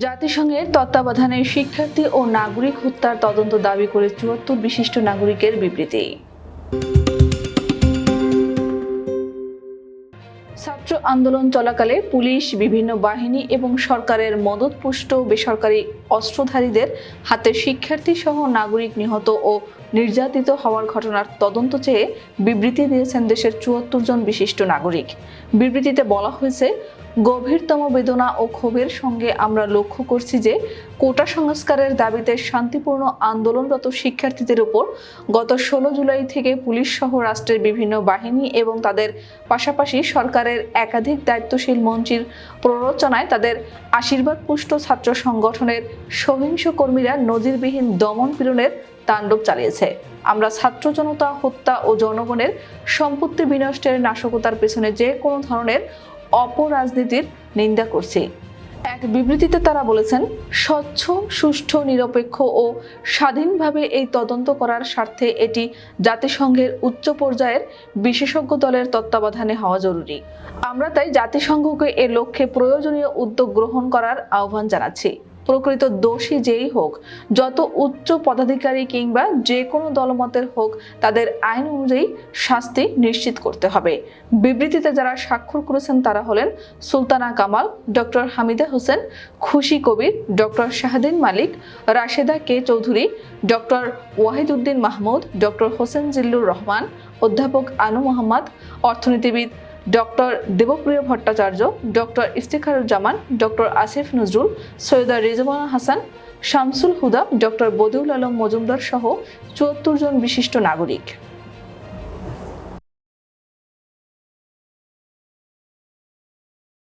জাতিসংঘের তত্ত্বাবধানে শিক্ষার্থী ও নাগরিক হত্যার তদন্ত দাবি করে ৭৪ বিশিষ্ট নাগরিকের বিবৃতি। ছাত্র আন্দোলন চলাকালে পুলিশ, বিভিন্ন বাহিনী এবং সরকারের মদতপুষ্ট বেসরকারি অস্ত্রধারীদের হাতে শিক্ষার্থী সহ নাগরিক নিহত ও নির্যাতিত হওয়ার ঘটনার তদন্ত চেয়ে বিবৃতি দিয়েছেন দেশের ৭৪ জন বিশিষ্ট নাগরিক। বিবৃতিতে বলা হয়েছে, গভীরতম বেদনা ও ক্ষোভের সঙ্গে আমরা লক্ষ্য করছি যে কোটা সংস্কারের দাবিতে শান্তিপূর্ণ আন্দোলনরত শিক্ষার্থীদের উপর গত ১৬ জুলাই থেকে পুলিশ সহ রাষ্ট্রের বিভিন্ন বাহিনী এবং তাদের পাশাপাশি সরকারের একাধিক দায়িত্বশীল মন্ত্রীর প্ররোচনায় তাদের আশীর্বাদপুষ্ট ছাত্র সংগঠনের সহিংস কর্মীরা নজিরবিহীন দমন পীড়নের তাণ্ডব চালিয়েছে। আমরা ছাত্র জনতা হত্যা ও জনগণের সম্পত্তি বিনষ্টের নাশকতার পেছনে যে কোনো ধরনের অপরাজনীতির নিন্দা করছি। এক বিবৃতিতে তারা বলেছেন, স্বচ্ছ, সুষ্ঠু, নিরপেক্ষ ও স্বাধীনভাবে এই তদন্ত করার স্বার্থে এটি জাতিসংঘের উচ্চ পর্যায়ের বিশেষজ্ঞ দলের তত্ত্বাবধানে হওয়া জরুরি। আমরা তাই জাতিসংঘকে এর লক্ষ্যে প্রয়োজনীয় উদ্যোগ গ্রহণ করার আহ্বান জানাচ্ছি। প্রকৃত দোষী যেই হোক, যত উচ্চ পদাধিকারী কিংবা যে কোনো দলমতের হোক, তাদের আইন অনুযায়ী শাস্তি নিশ্চিত করতে হবে। বিবৃতিতে যারা স্বাক্ষর করেছেন তারা হলেন Sultana Kamal, doctor Hamida Hossain, Khushi Kabir, doctor Shahdeen Malik, Rasheda K Chowdhury, doctor Wahiduddin Mahmud, doctor Hossain Zillur Rahman, অধ্যাপক আনু মোহাম্মদ, অর্থনীতিবিদ doctor Debapriya Bhattacharya, doctor Iftekharuzzaman, doctor Asif Nazrul, Syeda Rizwana Hasan, Shamsul Huda, doctor Badiul Alam Majumdar সহ ৭৪ জন বিশিষ্ট নাগরিক।